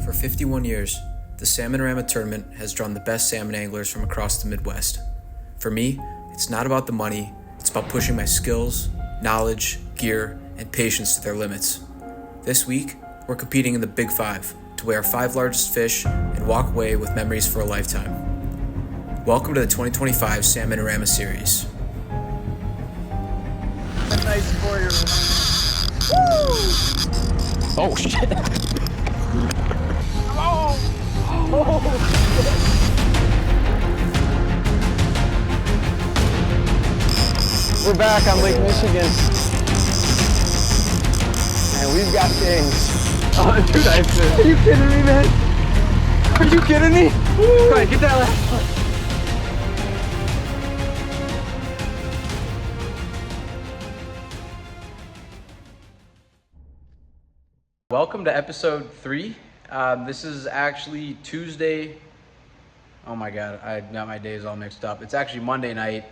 For 51 years, the Salmon-A-Rama tournament has drawn the best salmon anglers from across the Midwest. For me, it's not about the money, it's about pushing my skills, knowledge, gear, and patience to their limits. This week, we're competing in the Big Five to weigh our 5 largest fish and walk away with memories for a lifetime. Welcome to the 2025 Salmon-A-Rama series. A nice 4-year-old. Woo! Oh shit! Oh! Oh! We're back on Lake Michigan, and we've got things. Oh, dude, are you kidding me, man? Are you kidding me? All right, get that last one. Welcome to episode 3. This is actually Tuesday. Oh my god, I got my days all mixed up. It's actually Monday night.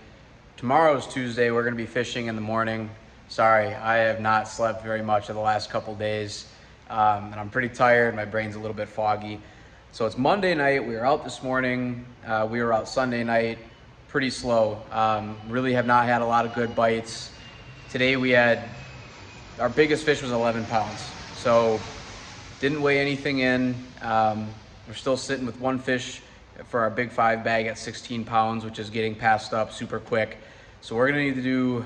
Tomorrow's Tuesday. We're going to be fishing in the morning. Sorry, I have not slept very much in the last couple days. And I'm pretty tired. My brain's a little bit foggy. So it's Monday night. We were out this morning. We were out Sunday night. Pretty slow. Really have not had a lot of good bites. Today we had, our biggest fish was 11 pounds. So didn't weigh anything in. We're still sitting with one fish for our Big 5 bag at 16 pounds, which is getting passed up super quick. So we're gonna need to do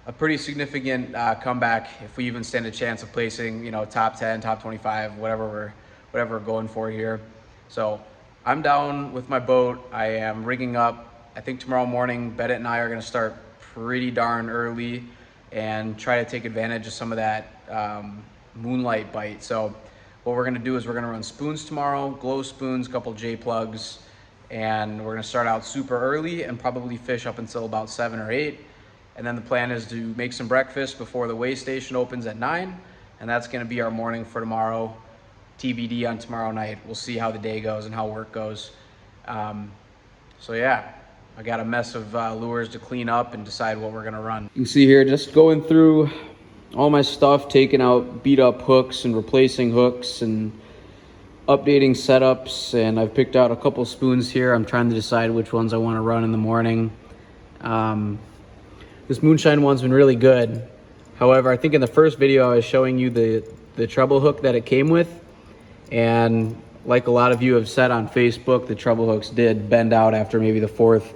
a pretty significant comeback if we even stand a chance of placing, you know, top 10, top 25, whatever we're going for here. So I'm down with my boat. I am rigging up. I think tomorrow morning, Bennett and I are gonna start pretty darn early and try to take advantage of some of that moonlight bite. So what we're gonna do is we're gonna run spoons tomorrow, glow spoons, a couple J plugs, and we're gonna start out super early and probably fish up until about 7 or 8. And then the plan is to make some breakfast before the weigh station opens at 9. And that's gonna be our morning for tomorrow. TBD on tomorrow night. We'll see how the day goes and how work goes. So yeah, I got a mess of lures to clean up and decide what we're gonna run. You can see here, just going through all my stuff, taking out beat up hooks and replacing hooks and updating setups, and I've picked out a couple spoons here. I'm trying to decide which ones I want to run in the morning. This moonshine one's been really good. However, I think in the first video I was showing you the treble hook that it came with, and like a lot of you have said on Facebook, the treble hooks did bend out after maybe the 4th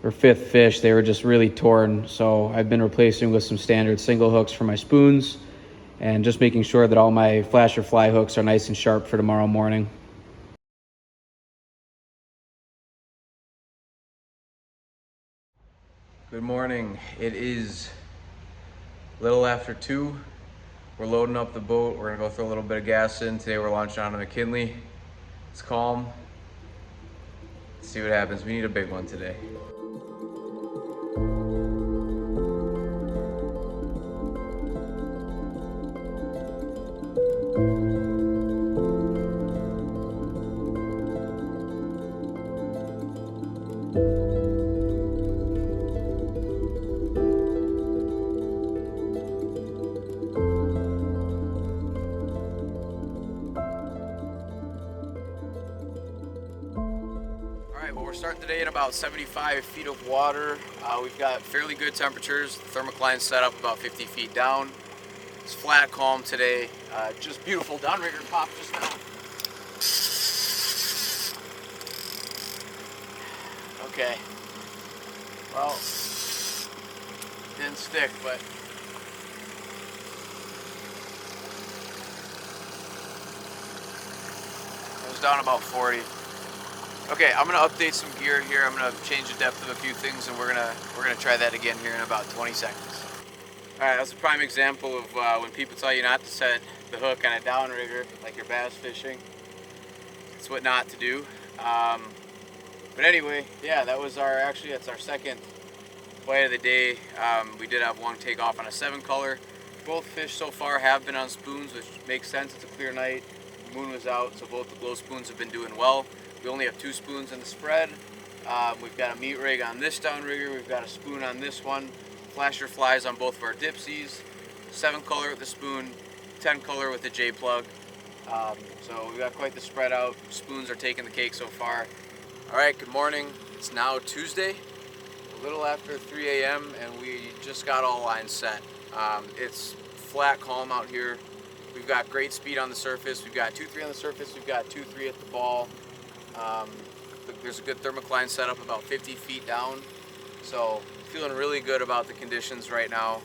or 5th fish. They were just really torn. So I've been replacing with some standard single hooks for my spoons and just making sure that all my flasher fly hooks are nice and sharp for tomorrow morning. Good morning. It is a little after 2. We're loading up the boat. We're gonna go throw a little bit of gas in. Today we're launching onto McKinley. It's calm. Let's see what happens. We need a big one today. Well, we're starting today at about 75 feet of water. We've got fairly good temperatures. The thermocline's set up about 50 feet down. It's flat, calm today. Just beautiful. Downrigger popped just now. Okay. Well, didn't stick, but it was down about 40. Okay, I'm gonna update some gear here. I'm gonna change the depth of a few things, and we're gonna try that again here in about 20 seconds. All right, that's a prime example of when people tell you not to set the hook on a downrigger, like you're bass fishing. It's what not to do. But anyway, yeah, that's our second bite of the day. We did have one take off on a 7 color. Both fish so far have been on spoons, which makes sense. It's a clear night. The moon was out, so both the glow spoons have been doing well. We only have 2 spoons in the spread. We've got a meat rig on this downrigger. We've got a spoon on this one. Flasher flies on both of our dipsies. 7 color with the spoon, 10 color with the J plug. So we've got quite the spread out. Spoons are taking the cake so far. All right, good morning. It's now Tuesday, a little after 3 a.m. and we just got all lines set. It's flat, calm out here. We've got great speed on the surface. We've got 2-3 on the surface. We've got 2-3 at the ball. There's a good thermocline set up about 50 feet down. So feeling really good about the conditions right now.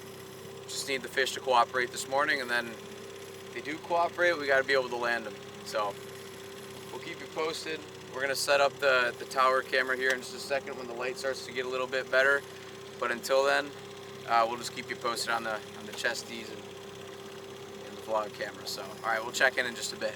Just need the fish to cooperate this morning, and then if they do cooperate, we got to be able to land them. So we'll keep you posted. We're gonna set up the tower camera here in just a second when the light starts to get a little bit better. But until then, we'll just keep you posted on the chesties and the vlog camera. So all right, we'll check in just a bit.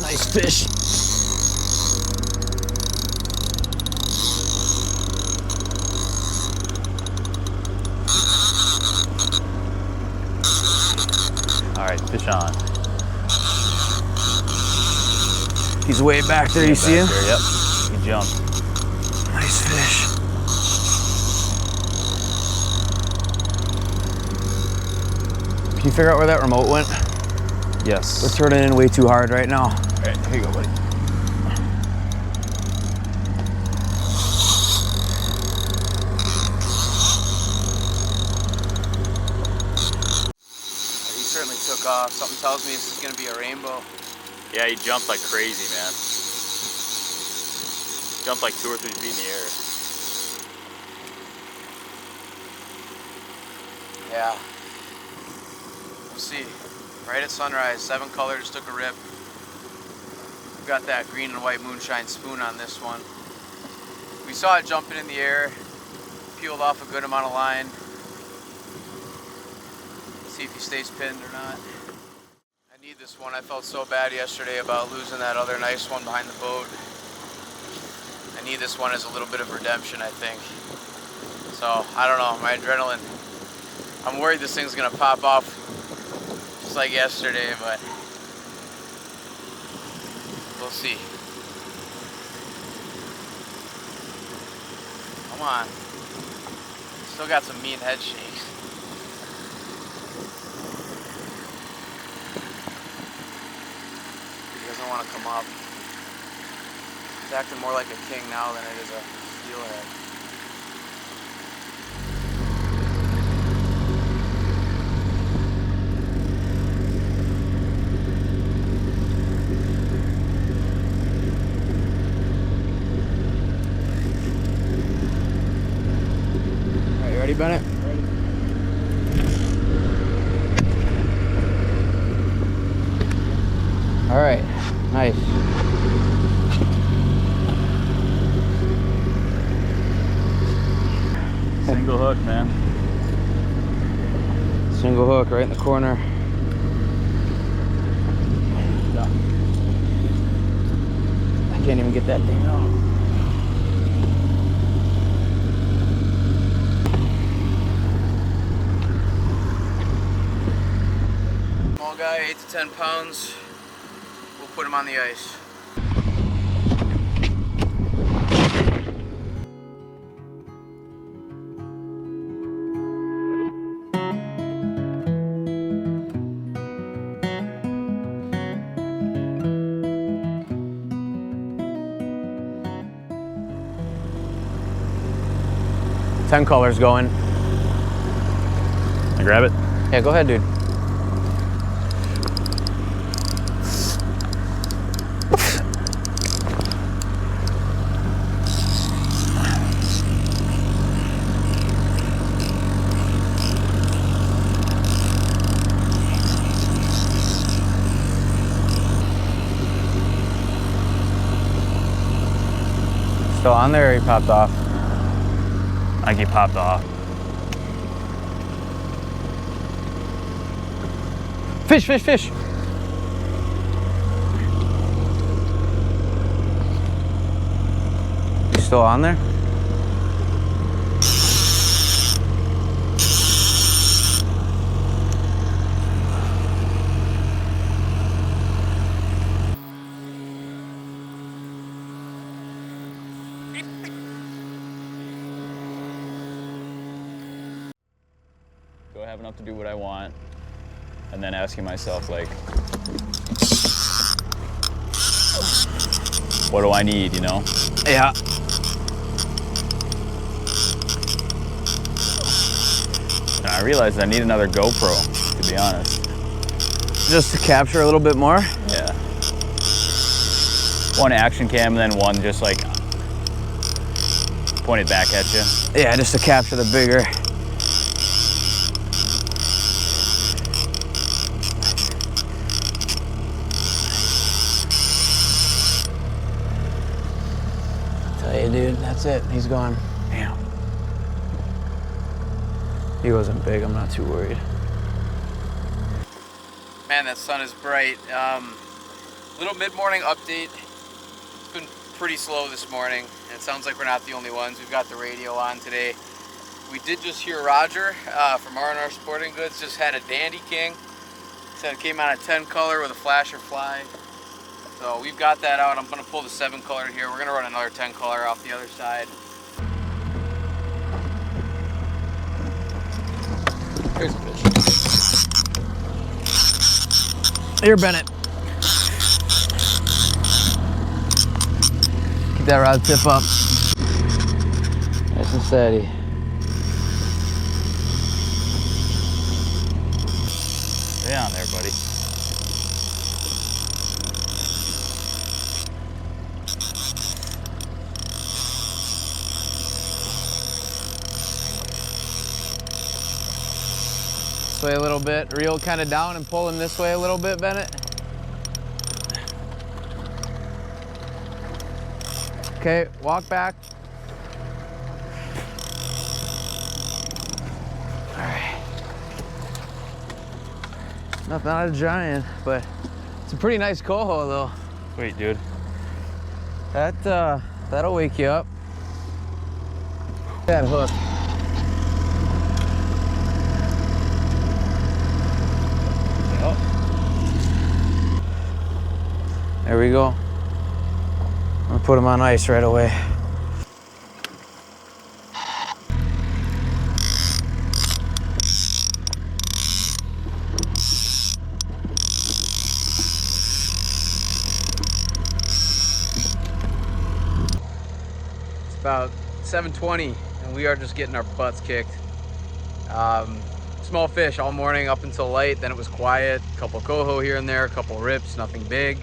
Nice fish. All right, fish on. He's way back there, you see him? There, yep, he jumped. Nice fish. Can you figure out where that remote went? Yes. We're turning in way too hard right now. All right, here you go, buddy. He certainly took off. Something tells me this is gonna be a rainbow. Yeah, he jumped like crazy, man. Jumped like 2 or 3 feet in the air. Yeah. We'll see. Right at sunrise, 7 color just took a rip. We've got that green and white moonshine spoon on this one. We saw it jumping in the air, peeled off a good amount of line. See if he stays pinned or not. I need this one. I felt so bad yesterday about losing that other nice one behind the boat. I need this one as a little bit of redemption, I think. So, I don't know, my adrenaline. I'm worried this thing's gonna pop off just like yesterday, but we'll see. Come on. Still got some mean head shakes. He doesn't want to come up. It's acting more like a king now than it is a steelhead. Ready, Bennett? Ready. All right, nice. Single hook, man. Single hook right in the corner. I can't even get that thing out. Small guy, 8 to 10 pounds. We'll put him on the ice. Ten colors going. I grab it. Yeah, go ahead, dude. Still on there or he popped off? I think he popped off. Fish, fish, fish. You still on there? Go having up to do what I want, and then asking myself, like, what do I need, you know? Yeah. And I realized I need another GoPro, to be honest. Just to capture a little bit more? Yeah. One action cam and then one just like pointed back at you. Yeah, just to capture the bigger. Tell you, dude, that's it. He's gone. Damn. He wasn't big. I'm not too worried. Man, that sun is bright. Little mid-morning update. It's been pretty slow this morning, and it sounds like we're not the only ones. We've got the radio on today. We did just hear Roger from R&R Sporting Goods just had a Dandy King. Said it came out a 10 color with a flasher fly. So we've got that out. I'm gonna pull the 7 color here. We're gonna run another 10 color off the other side. Here's a fish. Here, Bennett. Keep that rod tip up. Nice and steady. Stay on there, buddy. This way a little bit. Reel kind of down and pull him this way a little bit, Bennett. Okay, walk back. All right. Not a giant, but it's a pretty nice coho though. Sweet, dude. That'll wake you up. That hook. There we go. I'm gonna put him on ice right away. It's about 7:20 and we are just getting our butts kicked. Small fish all morning up until light, then it was quiet. A couple coho here and there, a couple rips, nothing big.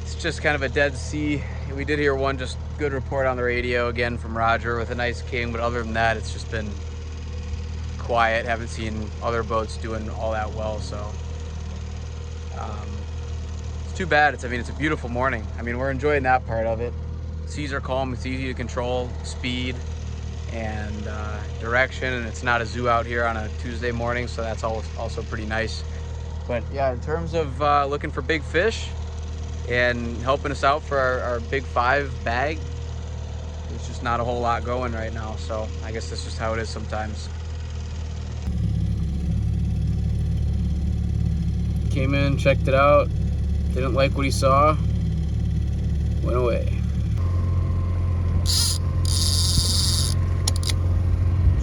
It's just kind of a dead sea. We did hear one just good report on the radio again from Roger with a nice king, but other than that, it's just been quiet. Haven't seen other boats doing all that well, so it's too bad. It's a beautiful morning. I mean, we're enjoying that part of it. Seas are calm, it's easy to control speed and direction, and it's not a zoo out here on a Tuesday morning, so that's also pretty nice. But yeah, in terms of looking for big fish and helping us out for our big 5 bag, there's just not a whole lot going right now, so I guess that's just how it is sometimes. Came in, checked it out, didn't like what he saw, went away.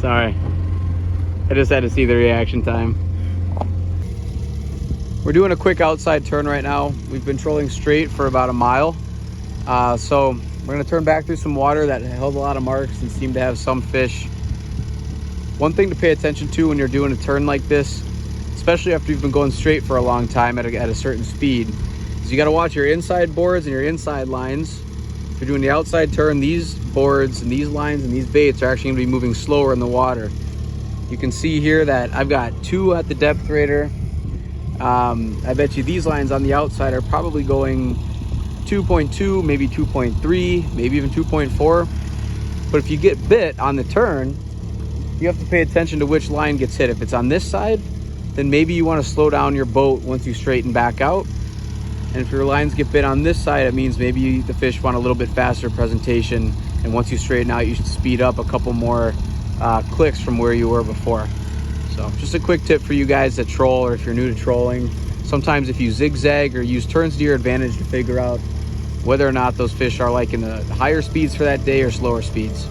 Sorry, I just had to see the reaction time. We're doing a quick outside turn right now. We've been trolling straight for about a mile. So we're gonna turn back through some water that held a lot of marks and seemed to have some fish. One thing to pay attention to when you're doing a turn like this, especially after you've been going straight for a long time at a certain speed, is you gotta watch your inside boards and your inside lines. If you're doing the outside turn, these boards and these lines and these baits are actually gonna be moving slower in the water. You can see here that I've got 2 at the depth rater. I bet you these lines on the outside are probably going 2.2, maybe 2.3, maybe even 2.4. But if you get bit on the turn, you have to pay attention to which line gets hit. If it's on this side, then maybe you want to slow down your boat once you straighten back out. And if your lines get bit on this side, it means maybe the fish want a little bit faster presentation. And once you straighten out, you should speed up a couple more clicks from where you were before. So just a quick tip for you guys that troll, or if you're new to trolling. Sometimes if you zigzag or use turns to your advantage to figure out whether or not those fish are like in the higher speeds for that day or slower speeds.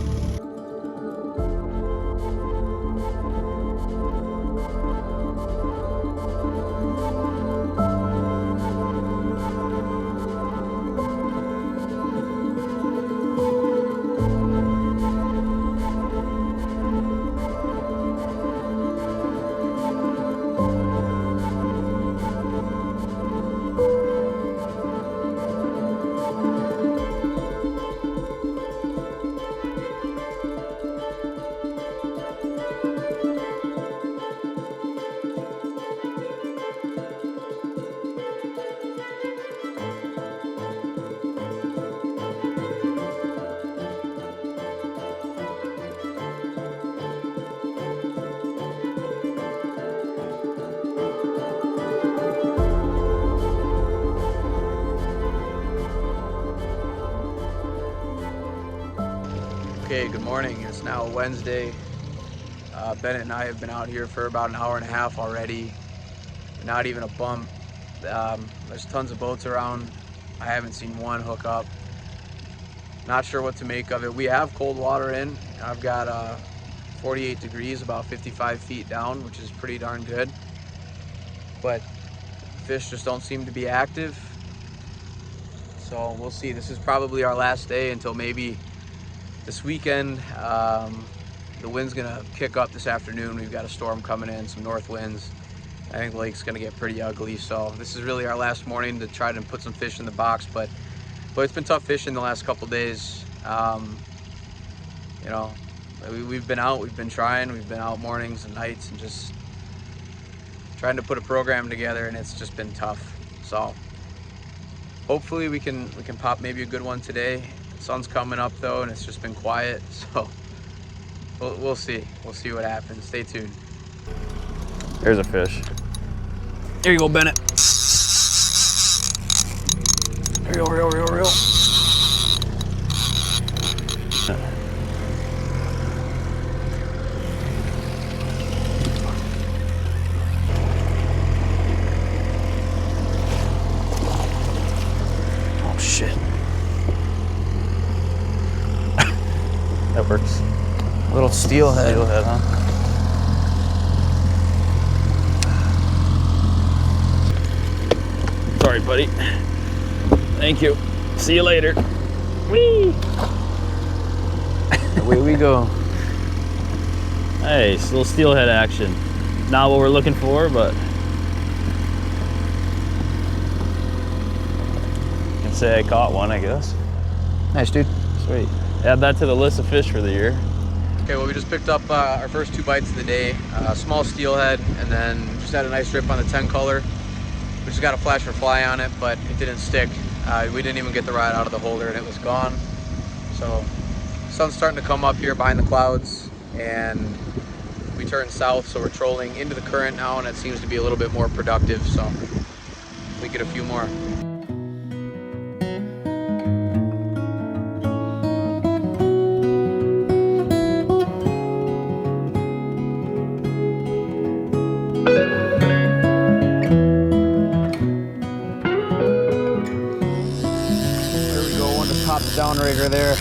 Okay, good morning. It's now Wednesday. Bennett and I have been out here for about an hour and a half already. Not even a bump. There's tons of boats around. I haven't seen one hook up. Not sure what to make of it. We have cold water in. I've got 48 degrees, about 55 feet down, which is pretty darn good. But fish just don't seem to be active. So we'll see. This is probably our last day until maybe this weekend. The wind's gonna kick up this afternoon. We've got a storm coming in, some north winds. I think the lake's gonna get pretty ugly. So this is really our last morning to try to put some fish in the box. But it's been tough fishing the last couple days. You know, we've been out, we've been trying, we've been out mornings and nights and just trying to put a program together, and it's just been tough. So hopefully we can pop maybe a good one today. The sun's coming up though, and it's just been quiet. So we'll see. We'll see what happens. Stay tuned. There's a fish. Here you go, Bennett. Reel, reel, reel, reel. Oh shit. That works. Little steelhead. Steelhead, huh? Sorry, buddy. Thank you. See you later. Whee! Away we go. Hey, it's a little steelhead action. Not what we're looking for, but I can say I caught one, I guess. Nice, dude. Sweet. Add that to the list of fish for the year. Okay, well, we just picked up our first 2 bites of the day. Small steelhead, and then just had a nice rip on the 10 color. We just got a flasher fly on it, but it didn't stick. We didn't even get the rod out of the holder, and it was gone. So sun's starting to come up here behind the clouds, and we turned south, so we're trolling into the current now, and it seems to be a little bit more productive. So we get a few more. Pop the downrigger there.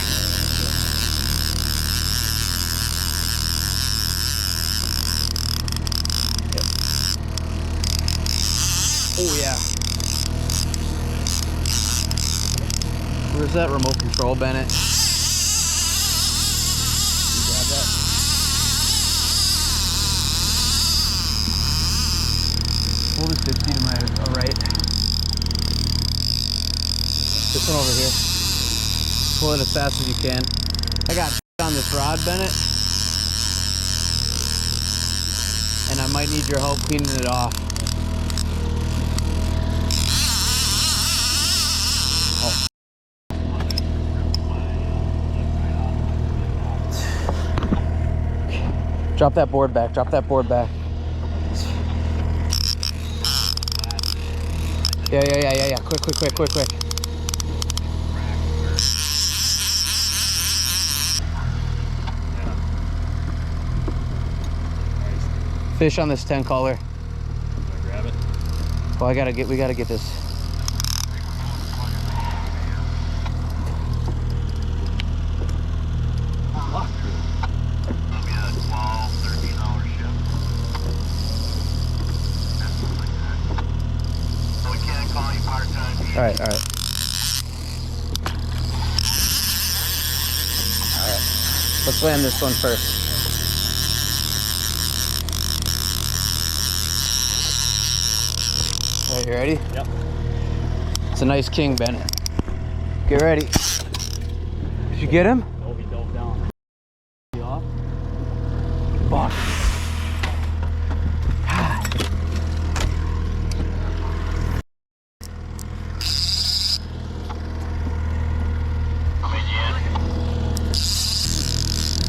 Yep. Oh yeah. Where's that remote control, Bennett? You grab that. Hold it 50 to my right. This one over here. Pull it as fast as you can. I got on this rod, Bennett, and I might need your help cleaning it off. Oh. Drop that board back, drop that board back. Yeah. Quick. Fish on this 10 color. Grab it. Well, we gotta get this. All right. Let's land this one first. All right, you ready? Yep. It's a nice king, Bennett. Get ready. Did you get him? Oh, he dove down. He off? Fuck.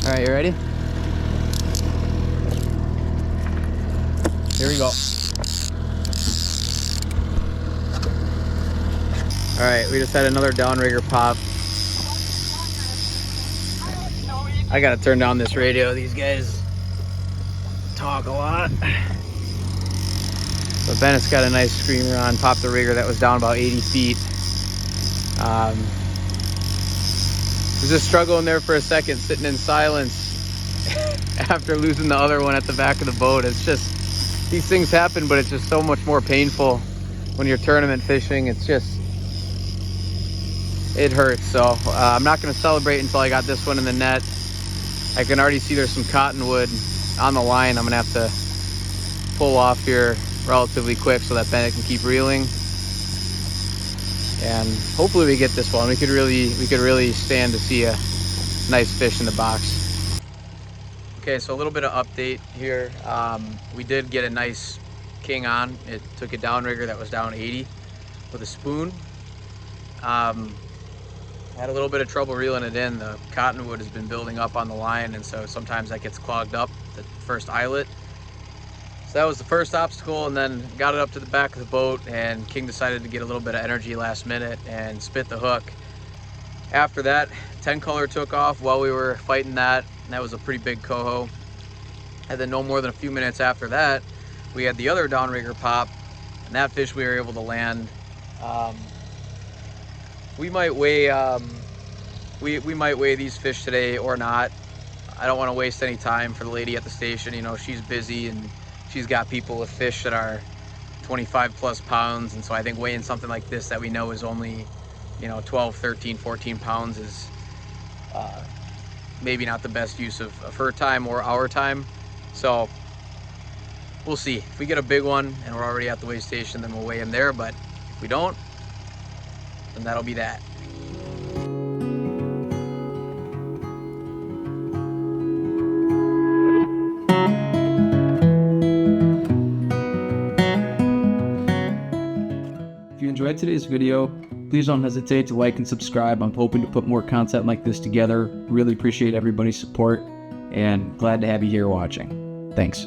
All right, you ready? Here we go. All right, we just had another downrigger pop. I gotta turn down this radio. These guys talk a lot. But Bennett's got a nice screamer on. Popped the rigger that was down about 80 feet. Was just struggling there for a second, sitting in silence after losing the other one at the back of the boat. It's just, these things happen, but it's just so much more painful when you're tournament fishing. It's just, it hurts. So I'm not going to celebrate until I got this one in the net. I can already see there's some cottonwood on the line. I'm going to have to pull off here relatively quick so that Bennett can keep reeling. And hopefully we get this one. We could really stand to see a nice fish in the box. Okay, so a little bit of update here. We did get a nice king on. It took a downrigger that was down 80 with a spoon. Had a little bit of trouble reeling it in. The cottonwood has been building up on the line, and so sometimes that gets clogged up, the first eyelet. So that was the first obstacle, and then got it up to the back of the boat, and King decided to get a little bit of energy last minute and spit the hook. After that, 10 color took off while we were fighting that, and that was a pretty big coho. And then no more than a few minutes after that, we had the other downrigger pop, and that fish we were able to land. We might weigh we might weigh these fish today or not. I don't want to waste any time for the lady at the station. You know, she's busy and she's got people with fish that are 25 plus pounds, and so I think weighing something like this that we know is only, you know, 12, 13, 14 pounds is maybe not the best use of her time or our time. So we'll see. If we get a big one and we're already at the weigh station, then we'll weigh him there, but if we don't, then that'll be that. If you enjoyed today's video, please don't hesitate to like and subscribe. I'm hoping to put more content like this together. Really appreciate everybody's support and glad to have you here watching. Thanks.